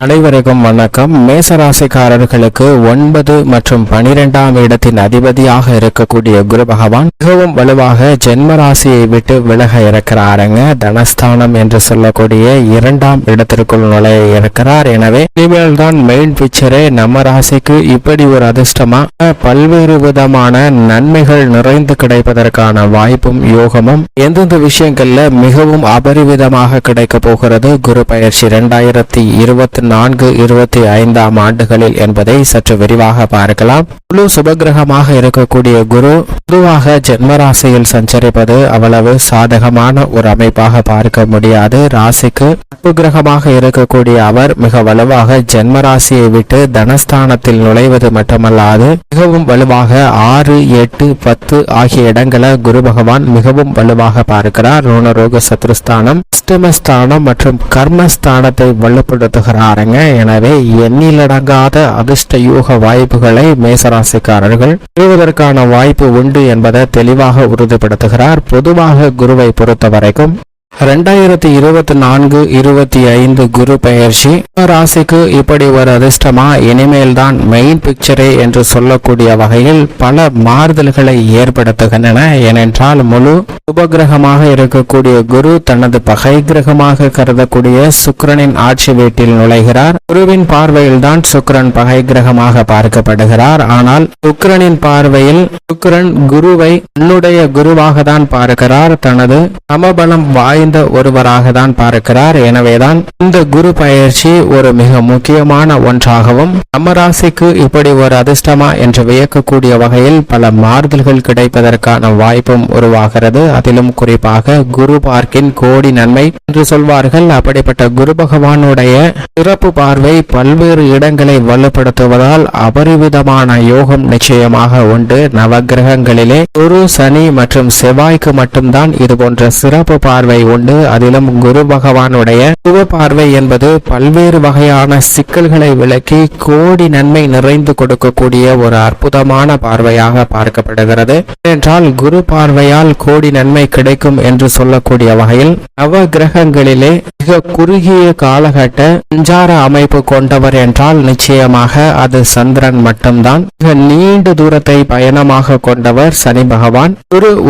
அனைவருக்கும் வணக்கம். மேசராசிக்காரர்களுக்கு 9 மற்றும் 12ஆம் இடத்தின் அதிபதியாக இருக்கக்கூடிய குரு பகவான் மிகவும் வலுவாக ஜென்ம ராசியை விட்டு விலக இருக்கிறாருங்க. தனஸ்தானம் என்று சொல்லக்கூடிய 2ஆம் இடத்திற்குள் நுழைய இருக்கிறார். எனவே இனிமேல் தான் மெயின் பிக்சரே நம்ம ராசிக்கு இப்படி ஒரு அதிர்ஷ்டமாக பல்வேறு விதமான நன்மைகள் நிறைந்து கிடைப்பதற்கான வாய்ப்பும் யோகமும் எந்தெந்த விஷயங்கள்ல மிகவும் அபரிவிதமாக கிடைக்க போகிறது குரு பயிற்சி 2024-25ஆம் ஆண்டுகளில் என்பதை சற்று விரிவாக பார்க்கலாம். முழு சுபகிரகமாக இருக்கக்கூடிய குரு பொதுவாக ஜென்மராசியில் சஞ்சரிப்பது அவ்வளவு சாதகமான ஒரு அமைப்பாக பார்க்க முடியாது. ராசிக்கு நட்பு கிரகமாக இருக்கக்கூடிய அவர் மிக வலுவாக ஜென்மராசியை விட்டு தனஸ்தானத்தில் நுழைவது மட்டுமல்லாது மிகவும் வலுவாக 6, 8, 10 ஆகிய இடங்களை குரு பகவான் மிகவும் வலுவாக பார்க்கிறார். ருணரோக சத்ருஸ்தானம், அஷ்டமஸ்தானம் மற்றும் கர்மஸ்தானத்தை வலுப்படுத்துகிறாருங்க. எனவே எண்ணிலடங்காத அதிர்ஷ்ட யோக வாய்ப்புகளை மேசராசிக்காரர்கள் பெறுவதற்கான வாய்ப்பு உண்டு என்பதை தெளிவாக உறுதிப்படுத்துகிறார். பொதுவாக குருவை பொறுத்தவரைக்கும் 2024-25 குரு பெயர்ச்சி ராசிக்கு இப்படி ஒரு அதிர்ஷ்டமா இனிமேல் தான் மெயின் பிக்சரே என்று சொல்லக்கூடிய வகையில் பல மாறுதல்களை ஏற்படுத்துகின்றன. ஏனென்றால் முழு உபகிரகமாக இருக்கக்கூடிய குரு தனது பகை கிரகமாக கருதக்கூடிய சுக்கிரனின் ஆட்சி வீட்டில் நுழைகிறார். குருவின் பார்வையில் தான் சுக்கிரன் பகை கிரகமாக பார்க்கப்படுகிறார். ஆனால் சுக்கிரனின் பார்வையில் சுக்கிரன் குருவை தன்னுடைய குருவாக தான் பார்க்கிறார். தனது சமபலம் வாய்ந்த ஒருவராக தான் பார்க்கிறார். எனவேதான் இந்த குரு பயிற்சி ஒரு மிக முக்கியமான ஒன்றாகவும் நம்ம ராசிக்கு இப்படி ஒரு அதிர்ஷ்டமா என்று வியக்கக்கூடிய வகையில் பல மாறுதல்கள் கிடைப்பதற்கான வாய்ப்பும் உருவாகிறது. அதிலும் குறிப்பாக குரு பார்க்கின் கோடி நன்மை என்று சொல்வார்கள். அப்படிப்பட்ட குரு பகவானுடைய சிறப்பு பார்வை பல்வேறு இடங்களை வலுப்படுத்துவதால் அபரிவிதமான யோகம் நிச்சயமாக உண்டு. நவகிரகங்களிலே குரு, சனி மற்றும் செவ்வாய்க்கு மட்டும்தான் இது போன்ற சிறப்பு பார்வை உண்டு. அதிலும் குரு பகவானுடைய சுப பார்வை என்பது பல்வேறு வகையான சிக்கல்களை விலக்கி கோடி நன்மை நிறைந்து கொடுக்கக்கூடிய ஒரு அற்புதமான பார்வையாக பார்க்கப்படுகிறது. என்றால் குரு பார்வையால் கோடி நன்மை கிடைக்கும் என்று சொல்லக்கூடிய வகையில் நவ கிரகங்களிலே மிக குறுகிய காலகட்ட சஞ்சார அமைப்பு கொண்டவர் என்றால் நிச்சயமாக அது சந்திரன் மட்டும்தான். மிக நீண்ட தூரத்தை பயணமாக கொண்டவர் சனி பகவான்.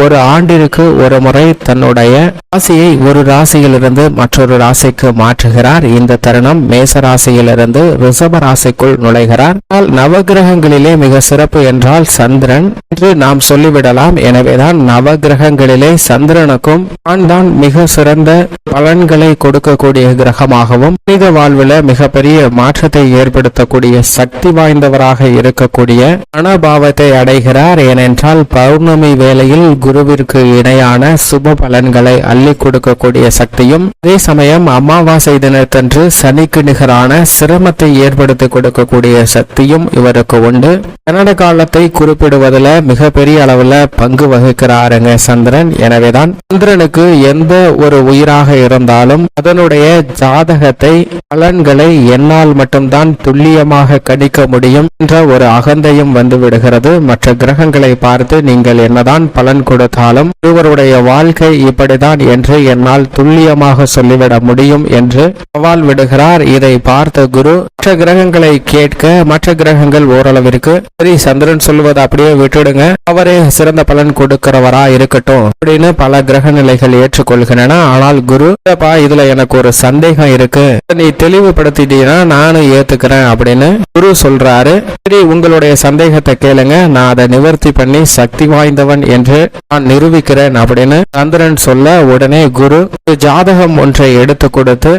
ஒரு ஆண்டிற்கு ஒரு முறை தன்னுடைய ராசியை ஒரு ராசியிலிருந்து மற்றொரு ராசிக்கு மாற்றுகிறார். இந்த தருணம் மேச ராசியிலிருந்து ரிஷப ராசிக்குள் நுழைகிறார். நவகிரகங்களிலே மிக சிறப்பு என்றால் சந்திரன் என்று நாம் சொல்லிவிடலாம். எனவேதான் நவகிரகங்களிலே சந்திரனுக்கும் தான் மிக சிறந்த பலன்களை கொடுக்கக்கூடிய கிரகமாகவும் மனித வாழ்வில் மிகப்பெரிய மாற்றத்தை ஏற்படுத்தக்கூடிய சக்தி வாய்ந்தவராக இருக்கக்கூடிய மனோபாவத்தை அடைகிறார். ஏனென்றால் பௌர்ணமி வேளையில் குருவிற்கு இணையான சுப பலன்களை அள்ளி கொடுக்கக்கூடிய சக்தியும் அதே சமயம் அமாவாசை தினத்தன்று சனிக்கு நிகரான சிரமத்தை ஏற்படுத்தி கொடுக்கக்கூடிய சக்தியும் இவருக்கு உண்டு. கன்னட காலத்தை குறிப்பிடுவதில் மிகப்பெரிய அளவுல பங்கு வகிக்கிறாருங்க சந்திரன். எனவேதான் சந்திரனுக்கு எந்த ஒரு உயிராக இருந்தாலும் அதனுடைய ஜாதகத்தை பலன்களை என்னால் மட்டும்தான் துல்லியமாக கணிக்க முடியும் என்ற ஒரு அகந்தையும் வந்து விடுகிறது. மற்ற கிரகங்களை பார்த்து நீங்கள் என்னதான் பலன் கொடுத்தாலும் ஒருவருடைய வாழ்க்கை இப்படிதான் என்று என்னால் துல்லியமாக சொல்லிவிட முடியும் என்று சவால் விடுகிறார். இதை பார்த்த குரு மற்ற கிரகங்களை கேட்க மற்ற கிரகங்கள் ஓரளவிற்கு சரி சந்திரன் சொல்லுவது அப்படியே விட்டுடுங்க, அவரே சிறந்த பலன் கொடுக்கிறவரா இருக்கட்டும் அப்படின்னு பல கிரக நிலைகள் ஏற்றுக்கொள்கின்றன. ஆனால் குரு இதுல எனக்கு ஒரு சந்தேகம் இருக்கு, நீ தெளிவுபடுத்திட்டீங்கன்னா நானும் ஏத்துக்கிறேன் அப்படின்னு குரு சொல்றாரு. சரி உங்களுடைய சந்தேகத்தை கேளுங்க, நான் அதை நிவர்த்தி பண்ணி சக்தி வாய்ந்தவன் என்று நான் நிரூபிக்கிறேன் அப்படின்னு சந்திரன் சொல்ல உடனே குரு ஜாதகம் ஒன்றை எடுத்து கொடுத்து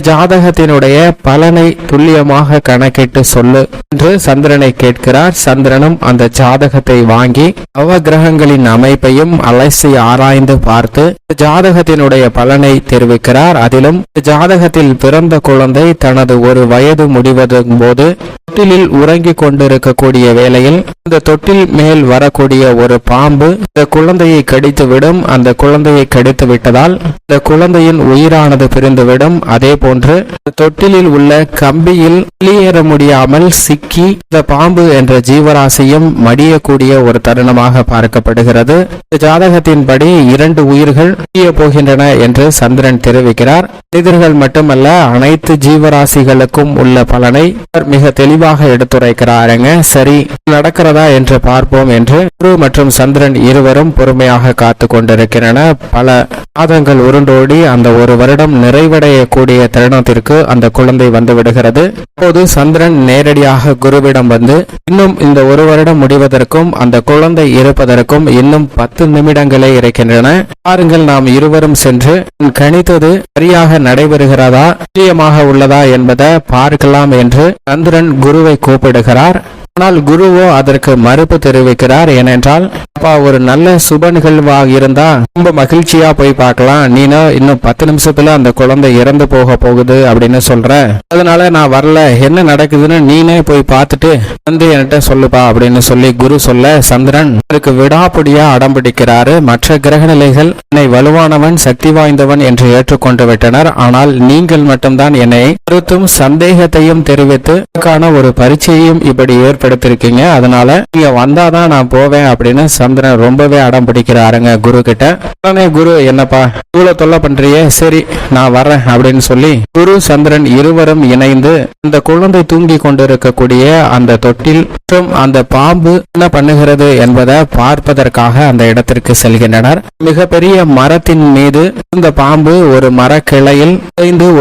ஜாதகத்தினுடைய பலனை துல்லியமாக கணக்கிட்டு சொல்லு என்று சந்திரனை கேட்கிறார். சந்திரனும் அந்த ஜாதகத்தை வாங்கி நவகிரகங்களின் அமைப்பையும் அலசி ஆராய்ந்து பார்த்து ஜாதகத்தினுடைய பலனை தெரிவிக்கிறார். அதிலும் ஜாதகத்தில் பிறந்த குழந்தை தனது ஒரு வயது முடிவதும் போது தொட்டிலில் உறங்கி கொண்டிருக்கக்கூடிய வேளையில் இந்த தொட்டில் மேல் வரக்கூடிய ஒரு பாம்பு இந்த குழந்தையை கடித்து விடும். அந்த குழந்தையை கடித்து விட்டதால் இந்த குழந்தையின் உயிரானது பிரிந்துவிடும். அதே போன்று தொட்டிலில் உள்ள கம்பியில் வெளியேற முடியாமல் சிக்கி இந்த பாம்பு என்ற ஜீவராசியும் மடியக்கூடிய ஒரு தருணமாக பார்க்கப்படுகிறது. ஜாதகத்தின்படி 2 உயிர்கள் பிரிய போகின்றன என்று சந்திரன் தெரிவிக்கிறார். மனிதர்கள் மட்டுமல்ல, அனைத்து ஜீவராசிகளுக்கும் உள்ள பலனை மிக தெளிவாக எடுத்துரைக்கிறாருங்க. சரி, நடக்கிறதா என்று பார்ப்போம் என்று குரு மற்றும் சந்திரன் இருவரும் பொறுமையாக காத்து கொண்டிருக்கின்றன. பல மாதங்கள் உருண்டோடி அந்த 1 வருடம் நிறைவடையக்கூடிய தருணத்திற்கு அந்த குழந்தை வந்து விடுகிறது. அப்போது சந்திரன் நேரடியாக குருவிடம் வந்து, இன்னும் இந்த 1 வருடம் முடிவதற்கும் அந்த குழந்தை இருப்பதற்கும் இன்னும் 10 நிமிடங்களே இருக்கின்றன. பாருங்கள், நாம் இருவரும் சென்று கணித்தது சரியாக நடைபெறுகிறதா, நிச்சயமாக உள்ளதா என்பதை பார்க்கலாம் என்று சந்திரன் குருவை கூப்பிடுகிறார். ஆனால் குருவோ அதற்கு மறுப்பு தெரிவிக்கிறார். ஏனென்றால், அப்பா, ஒரு நல்ல சுப நிகழ்வாக இருந்தா ரொம்ப மகிழ்ச்சியா போய் பார்க்கலாம், நீனோ இன்னும் 10 நிமிஷத்துல அந்த குழந்தை இறந்து போக போகுது அப்படின்னு சொல்ற, அதனால நான் வரல, என்ன நடக்குதுன்னு நீனே போய் பார்த்துட்டு வந்து என்கிட்ட சொல்லுப்பா அப்படின்னு சொல்லி குரு சொல்ல, சந்திரன் அதற்கு விடாப்பிடியா அடம்பிடிக்கிறாரு. மற்ற கிரக நிலைகள் என்னை வலுவானவன், சக்தி வாய்ந்தவன் என்று ஏற்றுக்கொண்டு விட்டனர். ஆனால் நீங்கள் மட்டும்தான் என்னை கருத்தும் சந்தேகத்தையும் தெரிவித்து ஒரு பரீட்சையும் இப்படி ஏற்படுத்திருக்கீங்க, அதனால நீங்க வந்தாதான் நான் போவேன் அப்படின்னு சந்திரன் ரொம்பவே அடம் பிடிக்கிறாருங்க குரு கிட்ட. உடனே குரு, என்னப்பா இவ்வளவு தொல்லை பண்றியே, சரி நான் வரேன் அப்படின்னு சொல்லி குரு சந்திரன் இருவரும் இணைந்து அந்த குழந்தை தூங்கி கொண்டிருக்கக்கூடிய அந்த தொட்டில் மற்றும் அந்த பாம்பு என்ன பண்ணுகிறது என்பதை பார்ப்பதற்காக அந்த இடத்திற்கு செல்கின்றனர். மிகப்பெரிய மரத்தின் மீது இந்த பாம்பு ஒரு மரக்கிளையில்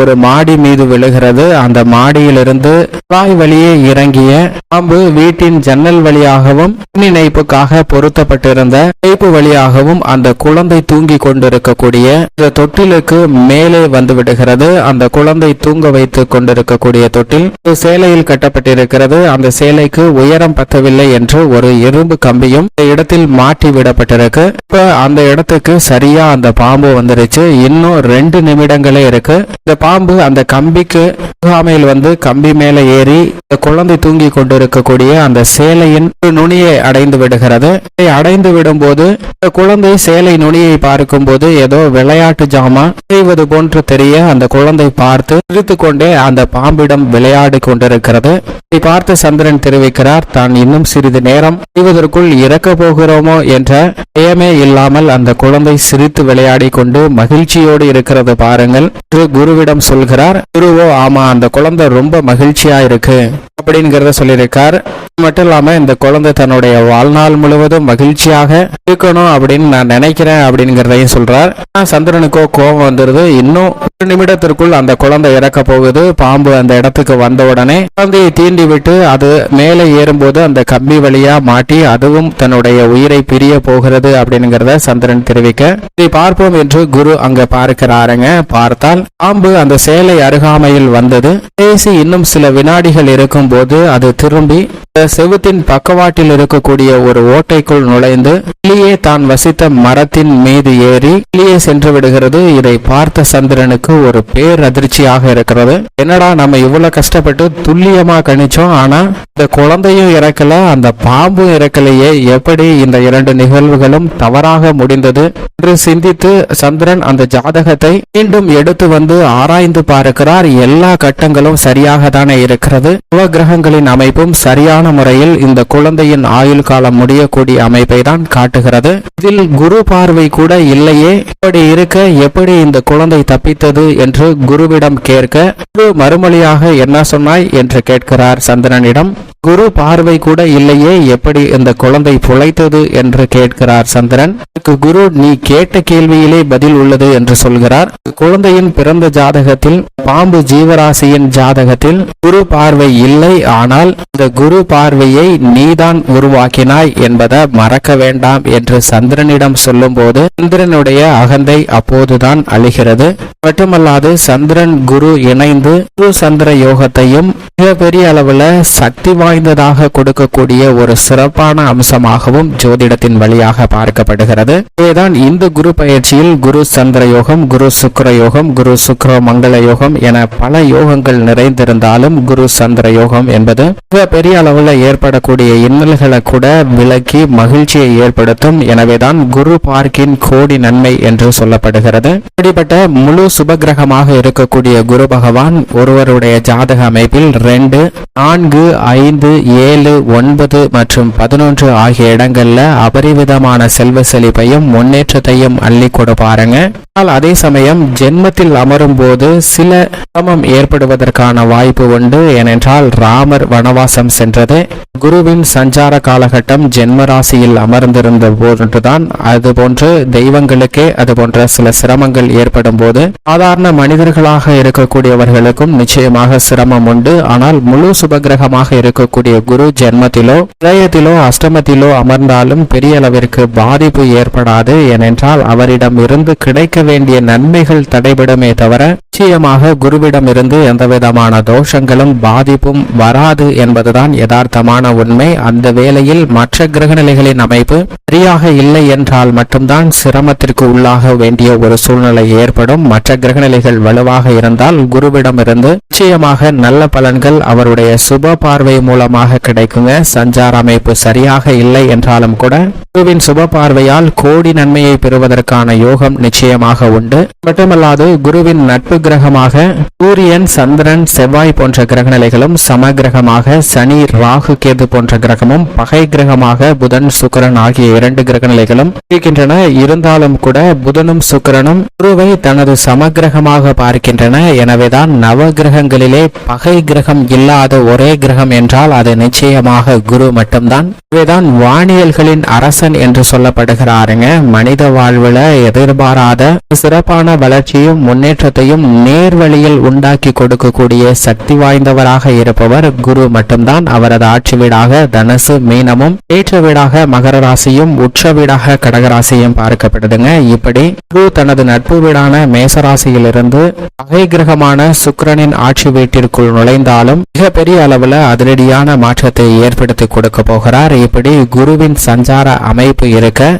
ஒரு மாடி மீது விழுகிறது. அந்த மாடியிலிருந்து குழாய் வழியே இறங்கிய பாம்பு வீட்டின் ஜன்னல் வழியாகவும் இணைப்புக்காக பொருத்தப்பட்டிருந்த இணைப்பு வழியாகவும் அந்த குழந்தை தூங்கி கொண்டிருக்கக்கூடிய இந்த தொட்டிலுக்கு மேலே வந்து விடுகிறது. அந்த குழந்தை தூங்க வைத்துக் கொண்டிருக்கக்கூடிய தொட்டில் சேலையில் கட்டப்பட்டிருக்கிறது. அந்த சேலைக்கு உயரம் பத்தவில்லை என்று ஒரு இரும்பு கம்பியும் இடத்தில் மாட்டி விடப்பட்டிருக்கு. இப்ப அந்த இடத்துக்கு சரியா அந்த பாம்பு வந்துருச்சு. இன்னும் 2 நிமிடங்களே இருக்கு. இந்த பாம்பு அந்த கம்பிக்கு முகாமையில் வந்து கம்பி மேல ஏறி குழந்தை தூங்கி கொண்டிருக்கக்கூடிய அந்த சேலையின் நுனியை அடைந்து விடுகிறது. அடைந்து விடும் போது குழந்தை சேலை நுனியை பார்க்கும் போது ஏதோ விளையாட்டு ஜாமான் செய்வது போன்று தெரிய அந்த குழந்தை பார்த்து சிரித்து கொண்டே அந்த பாம்பிடம் விளையாடி கொண்டிருக்கிறது. இதை பார்த்து சந்திரன் தெரிவிக்கிறார், தான் இன்னும் சிறிது நேரம் செய்வதற்குள் இறக்க போகிறோமோ என்ற பயமே இல்லாமல் அந்த குழந்தை சிரித்து விளையாடி கொண்டு மகிழ்ச்சியோடு இருக்கிறது பாருங்கள் என்று குருவிடம் சொல்கிறார். குருவோ, ஆமா, அந்த குழந்தை ரொம்ப மகிழ்ச்சியா இருக்கு அப்படிங்கிறத சொல்லியிருக்கார். மட்டும் இல்லாம இந்த குழந்தை தன்னுடைய வாழ்நாள் முழுவதும் மகிழ்ச்சியாக இருக்கணும் அப்படின்னு நான் நினைக்கிறேன் அப்படிங்கிறதையும் சொல்றார். சந்திரனுக்கோ கோபம் வந்துருது. இன்னும் 1 நிமிடத்திற்குள் அந்த குழந்தை இறக்க போகுது. பாம்பு அந்த இடத்துக்கு வந்த உடனே குழந்தையை தீண்டி விட்டு அது மேலே ஏறும்போது அந்த கம்பி வழியா மாட்டி அதுவும் தன்னுடைய உயிரை பிரிய போகிறது அப்படிங்கிறத சந்திரன் தெரிவிக்க, இதை பார்ப்போம் என்று குரு அங்க பார்க்கிறாருங்க. பார்த்தால் பாம்பு அந்த சேலை அருகாமையில் வந்தது. பேசி இன்னும் சில வினாடிகள் இருக்கும் போது அது திரும்பி செவுத்தின் பக்கவாட்டில் இருக்கக்கூடிய ஒரு ஓட்டைக்குள் நுழைந்து வெளியே தான் வசித்த மரத்தின் மீது ஏறி வெளியே சென்று விடுகிறது. இதை பார்த்த சந்திரனுக்கு ஒரு பேரதிர்ச்சியாக இருக்கிறது. என்னடா, நம்ம இவ்வளவு கஷ்டப்பட்டு துல்லியமா கணிச்சோம், ஆனா இந்த குழந்தையும் இறக்கல, அந்த பாம்பும் இறக்கலையே, எப்படி இந்த 2 நிகழ்வுகளும் தவறாக முடிந்தது என்று சிந்தித்து சந்திரன் அந்த ஜாதகத்தை மீண்டும் எடுத்து வந்து ஆராய்ந்து பார்க்கிறார். எல்லா கட்டங்களும் சரியாக தானே இருக்கிறது. நவகிரகங்களின் அமைப்பும் சரியான முறையில் இந்த குழந்தையின் ஆயுள் காலம் முடியக்கூடிய அமைப்பை தான் காட்டுகிறது. இதில் குரு பார்வை கூட இல்லையே, இப்படி இருக்க எப்படி இந்த குழந்தை தப்பித்தது என்று குருவிடம் கேட்க, குரு மறுமொழியாக என்ன சொன்னாய் என்று கேட்கிறார் சந்திரனிடம். குரு பார்வை கூட இல்லையே, எப்படி இந்த குழந்தை பிழைத்தது என்று கேட்கிறார் சந்திரன். குரு, நீ கேட்ட கேள்வியிலே பதில் உள்ளது என்று சொல்கிறார். குழந்தையின் பிறந்த ஜாதகத்தில், பாம்பு ஜீவராசியின் ஜாதகத்தில் குரு பார்வை இல்லை. ஆனால் இந்த குரு பார்வையை நீதான் உருவாக்கினாய் என்பதை மறக்க வேண்டாம் என்று சந்திரனிடம் சொல்லும் போது சந்திரனுடைய அகந்தை அப்போதுதான் அழிகிறது. மட்டுமல்லாது சந்திரன் குரு இணைந்து குரு சந்திர யோகத்தையும் மிகப்பெரிய அளவுல சக்தி வாய்ந்ததாக கொடுக்கக்கூடிய ஒரு சிறப்பான அம்சமாகவும் ஜோதிடத்தின் வழியாக பார்க்கப்படுகிறது. இதுதான் இந்த குரு பயிற்சியில் குரு சந்திர யோகம், குரு சுக்கிர யோகம், குரு சுக்கிர மங்கள யோகம் என பல யோகங்கள் நிறைந்திருந்தாலும் குரு சந்திர யோகம் என்பது மிக பெரிய அளவில் ஏற்படக்கூடிய இன்னல்களை கூட விலக்கி மகிழ்ச்சியை ஏற்படுத்தும். எனவேதான் குரு பார்க்கின் கோடி நன்மை என்று சொல்லப்படுகிறது. இப்படிப்பட்ட முழு சுபகிரகமாக இருக்கக்கூடிய குரு பகவான் ஒருவருடைய ஜாதக அமைப்பில் 2, 4, 5, 7, 9 மற்றும் 11 ஆகிய இடங்கள்ல அபரிவிதமான செல்வ செழிப்பையும் முன்னேற்றத்தையும் அள்ளி கொடுப்பாருங்க. ஆனால் அதே சமயம் ஜென்மத்தில் அமரும் போது சில சிரமம் ஏற்படுவதற்கான வாய்ப்பு உண்டு. ஏனென்றால் ராமர் வனவாசம் சென்றது குருவின் சஞ்சார காலகட்டம் ஜென்ம ராசியில் அமர்ந்திருந்த போன்றுதான். அதுபோன்று தெய்வங்களுக்கே அது போன்ற சில சிரமங்கள் ஏற்படும் போது சாதாரண மனிதர்களாக இருக்கக்கூடியவர்களுக்கும் நிச்சயமாக சிரமம் உண்டு. ஆனால் முழு சுபகிரகமாக இருக்கக்கூடிய குரு ஜென்மத்திலோ விரயத்திலோ அஷ்டமத்திலோ அமர்ந்தாலும் பெரிய அளவிற்கு பாதிப்பு ஏற்படாது. ஏனென்றால் அவரிடம் இருந்து கிடைக்க வேண்டிய நன்மைகள் தடைபடுமே தவிர நிச்சயமாக குருவிடம் இருந்து எந்தவிதமான தோஷங்களும் பாதிப்பும் வராது என்பதுதான் யதார்த்தமான உண்மை. அந்த வேளையில் மற்ற கிரகநிலைகளின் அமைப்பு சரியாக இல்லை என்றால் மட்டும்தான் சிரமத்திற்கு உள்ளாக வேண்டிய ஒரு சூழ்நிலை ஏற்படும். மற்ற கிரகநிலைகள் வலுவாக இருந்தால் குருவிடம் இருந்து நிச்சயமாக நல்ல பலன்கள் அவருடைய சுப பார்வை மூலமாக கிடைக்குங்க. சஞ்சார அமைப்பு சரியாக இல்லை என்றாலும் கூட குருவின் சுப பார்வையால் கோடி நன்மையை பெறுவதற்கான யோகம் நிச்சயமாக உண்டு. மட்டுமல்லாது குருவின் நட்பு கிரகமாக சூரியன், சந்திரன், செவ்வாய் போன்ற கிரகநிலைகளும், சமகிரகமாக சனி, ராகு, கேது போன்ற கிரகமும், பகை கிரகமாக புதன், சுக்கிரன் ஆகிய 2 கிரகநிலைகளும் இருக்கின்றன. இருந்தாலும் கூட புதனும் சுக்கிரனும் குருவை தனது சமகிரகமாக பார்க்கின்றன. எனவேதான் நவ கிரகங்களிலே பகை கிரகம் இல்லாத ஒரே கிரகம் என்றால் அது நிச்சயமாக குரு மட்டும்தான். இவைதான் வானியல்களின் அரசன் என்று சொல்லப்படுகிறாருங்க. மனித வாழ்வுல எதிர்பாராத சிறப்பான வளர்ச்சியும் முன்னேற்றத்தையும் நேர்வழியில் உண்டாக்கி கொடுக்கக்கூடிய சக்தி வாய்ந்தவராக இருப்பவர் குரு மட்டும்தான். அவரது ஆட்சி வீடாக தனுசு, மீனமும், ஏற்ற வீடாக மகர ராசியும், உச்ச வீடாக கடகராசியும் பார்க்கப்படுதுங்க. இப்படி குரு தனது நட்பு வீடான மேசராசியிலிருந்து பகை கிரகமான சுக்கிரனின் ஆட்சி வீட்டிற்குள் நுழைந்தாலும் மிகப்பெரிய அளவுல அதிரடியான மாற்றத்தை ஏற்படுத்தி கொடுக்க போகிறார். இப்படி குருவின் சஞ்சார அமைப்பு இருக்க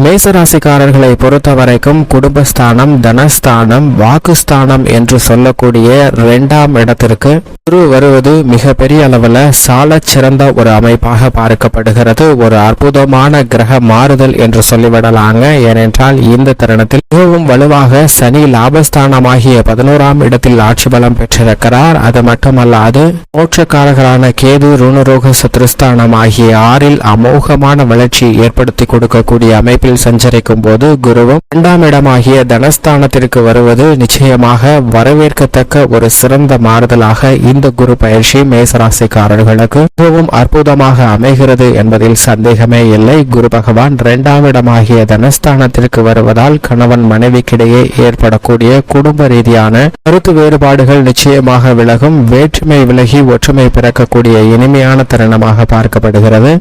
மேசராசிக்காரர்களை பொறுத்த வரைக்கும் குடும்பஸ்தானம், தனஸ்தானம், வாக்குஸ்தானம் என்று சொல்லக்கூடிய 2ஆம் இடத்திற்கு குரு வருவது மிக பெரிய அளவில் சாலச் சிறந்த ஒரு அமைப்பாக பார்க்கப்படுகிறது. ஒரு அற்புதமான கிரக மாறுதல் என்று சொல்லிவிடலாங்க. ஏனென்றால் இந்த தருணத்தில் மிகவும் வலுவாக சனி லாபஸ்தானமாகிய 11ஆம் இடத்தில் ஆட்சி பலம் பெற்றிருக்கிறார். அது மட்டுமல்லாது மோட்சக்காரர்களான கேது, ருணரோக, சத்ருஸ்தானம் ஆகிய 6இல் அமோகமான வளர்ச்சி ஏற்படுத்தி கொடுக்கக்கூடிய அமைப்பில் சஞ்சரிக்கும் போது குருவும் 2ஆம் இடமாகிய தனஸ்தானத்திற்கு வருவது நிச்சயமாக வரவேற்கத்தக்க ஒரு சிறந்த மாறுதலாக இந்த குரு பயிற்சி மேசராசிக்காரர்களுக்கு மிகவும் அற்புதமாக அமைகிறது என்பதில் சந்தேகமே இல்லை. குரு பகவான் 2ஆம் இடமாகிய தனஸ்தானத்திற்கு வருவதால் கணவன் மனைவிக்கிடையே ஏற்படக்கூடிய குடும்ப ரீதியான கருத்து வேறுபாடுகள் நிச்சயமாக விலகும். வேற்றுமை விலகி ஒற்றுமை பிறக்கக்கூடிய இனிமையான தருணமாக பார்க்கப்படுகிறது.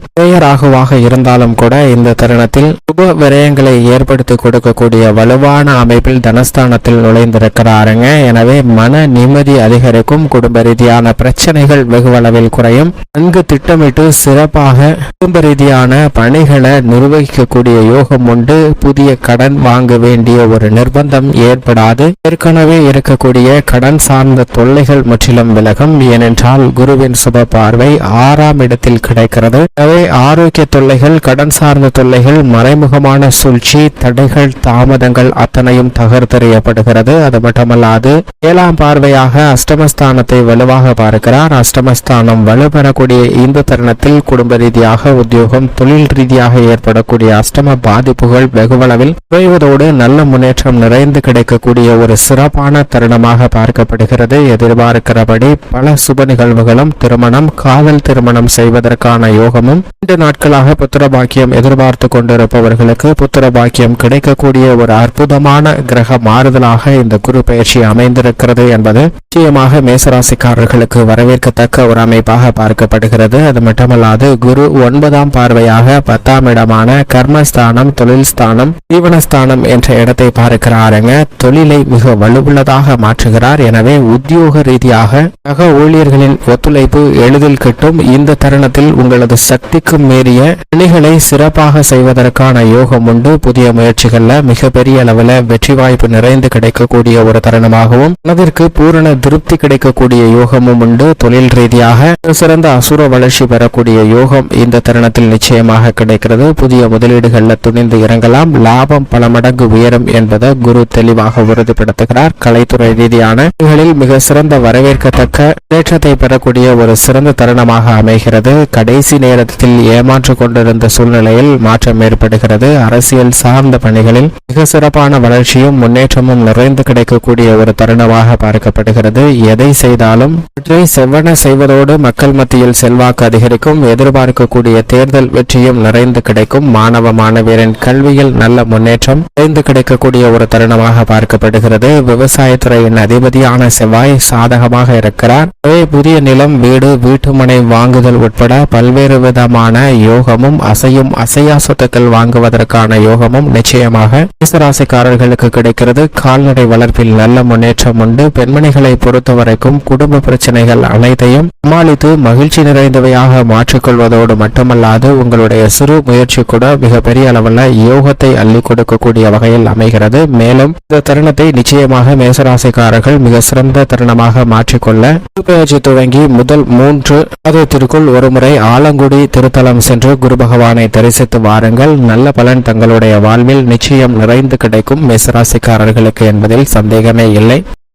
ராகுவாக இருந்தாலும் கூட இந்த தருணத்தில் சுப விரயங்களை ஏற்படுத்தி கொடுக்கக்கூடிய வலுவான அமைப்பில் தனஸ்தானத்தில் நுழைந்திருக்கிறாருங்க. எனவே மன நிம்மதி அதிகரிக்கும். குடும்ப ரீதியான பிரச்சனைகள் வெகுவளவில் குறையும். நன்கு திட்டமிட்டு சிறப்பாக குடும்ப ரீதியான பணிகளை நிர்வகிக்கக்கூடிய யோகம் உண்டு. புதிய கடன் வாங்க வேண்டிய ஒரு நிர்பந்தம் ஏற்படாது. ஏற்கனவே இருக்கக்கூடிய கடன் சார்ந்த தொல்லைகள் முற்றிலும் விலகும். ஏனென்றால் குருவின் சுப பார்வை 6ஆம் இடத்தில் கிடைக்கிறது. எனவே ஆரோக்கிய தொல்லைகள், கடன் சார்ந்த தொல்லைகள், மறைமுகமான சூழ்ச்சி, தடைகள், தாமதங்கள் அத்தனையும் தகர்த்தெறியப்படுகிறது. அது மட்டுமல்லாது 7ஆம் பார்வையாக அஷ்டமஸ்தானத்தை வலுவாக பார்க்கிறார். அஷ்டமஸ்தானம் வலுப்பெறக்கூடிய இந்த தருணத்தில் குடும்ப ரீதியாக, உத்தியோகம், தொழில் ரீதியாக ஏற்படக்கூடிய அஷ்டம பாதிப்புகள் வெகுவளவில் குறைவதோடு நல்ல முன்னேற்றம் நிறைந்து கிடைக்கக்கூடிய ஒரு சிறப்பான தருணமாக பார்க்கப்படுகிறது. எதிர்பார்க்கிறபடி பல சுப நிகழ்வுகளும், திருமணம், காதல் திருமணம் செய்வதற்கான யோகமும், 2 நாட்களாக புத்திர பாக்கியம் எதிர்பார்த்து கொண்டிருப்பவர்கள் ராசிக்காரர்களுக்கு புத்திர பாக்கியம் கிடைக்கக்கூடிய ஒரு அற்புதமான கிரக மாறுதலாக இந்த குரு பயிற்சி அமைந்திருக்கிறது என்பது நிச்சயமாக மேசராசிக்காரர்களுக்கு வரவேற்கத்தக்க ஒரு அமைப்பாக பார்க்கப்படுகிறது. அது மட்டுமல்லாது குரு 9ஆம் பார்வையாக 10ஆம் இடமான கர்மஸ்தானம், தொழில் ஸ்தானம், ஜீவனஸ்தானம் என்ற இடத்தை பார்க்கிறாருங்க. தொழிலை மிக வலுவுள்ளதாக மாற்றுகிறார். எனவே உத்தியோக ரீதியாக சக ஊழியர்களின் ஒத்துழைப்பு எளிதில் கிட்டும். இந்த தருணத்தில் உங்களது சக்திக்கு மீறிய பணிகளை சிறப்பாக செய்வதற்கான யோகம் உண்டு. புதிய முயற்சிகள்ல மிகப்பெரிய அளவில் வெற்றி வாய்ப்பு நிறைந்து கிடைக்கக்கூடிய ஒரு தருணமாகவும் மனதிற்கு பூரண திருப்தி கிடைக்கக்கூடிய யோகமும் உண்டு. தொழில் ரீதியாக சிறந்த அசுர வளர்ச்சி பெறக்கூடிய யோகம் இந்த தருணத்தில் நிச்சயமாக கிடைக்கிறது. புதிய முதலீடுகள்ல துணிந்து இறங்கலாம். லாபம் பல மடங்கு உயரும் என்பதை குரு தெளிவாக உறுதிப்படுத்துகிறார். கலைத்துறை ரீதியான மிக சிறந்த வரவேற்கத்தக்க முன்னேற்றத்தை பெறக்கூடிய ஒரு சிறந்த தருணமாக அமைகிறது. கடைசி நேரத்தில் ஏமாற்று கொண்டிருந்த சூழ்நிலையில் மாற்றம் ஏற்படுகிறது. அரசியல் சார்ந்த பணிகளில் மிக சிறப்பான வளர்ச்சியும் முன்னேற்றமும் நிறைந்து கிடைக்கக்கூடிய ஒரு தருணமாக பார்க்கப்படுகிறது. எதை செய்தாலும் அவற்றை செவ்வன செய்வதோடு மக்கள் மத்தியில் செல்வாக்கு அதிகரிக்கும். எதிர்பார்க்கக்கூடிய தேர்தல் வெற்றியும் நிறைந்து கிடைக்கும். மாணவ மாணவியரின் கல்வியில் நல்ல முன்னேற்றம் நிறைந்து கிடைக்கக்கூடிய ஒரு தருணமாக பார்க்கப்படுகிறது. விவசாயத்துறையின் அதிபதியான செவ்வாய் சாதகமாக இருக்கிறார். புதிய நிலம், வீடு, வீட்டுமனை வாங்குதல் உட்பட பல்வேறு விதமான யோகமும் அசையும் அசையா சொத்துக்கள் வாங்குவதற்கான யோகமும் நிச்சயமாக மேசராசிக்காரர்களுக்கு கிடைக்கிறது. கால்நடை வளர்ப்பில் நல்ல முன்னேற்றம் உண்டு. பெண்மணிகளை பொறுத்தவரைக்கும் குடும்ப பிரச்சனைகள் அனைத்தையும் சமாளித்து மகிழ்ச்சி நிறைந்தவையாக மாற்றிக்கொள்வதோடு மட்டுமல்லாது உங்களுடைய சிறு முயற்சி கூட மிகப்பெரிய அளவில் யோகத்தை அள்ளி கொடுக்கக்கூடிய வகையில் அமைகிறது. மேலும் இந்த தருணத்தை நிச்சயமாக மேசராசிக்காரர்கள் மிக சிறந்த தருணமாக மாற்றிக்கொள்ள பயிற்சி துவங்கி முதல் 3 மாதத்திற்குள் ஒருமுறை ஆலங்குடி திருத்தலம் சென்று குரு பகவானை தரிசித்து வாருங்கள். நல்ல பலன் தங்களுடைய வாழ்வில் நிச்சயம் நிறைந்து கிடைக்கும் மேசராசிக்காரர்களுக்கு என்பதில் சந்தேகமே இல்லை.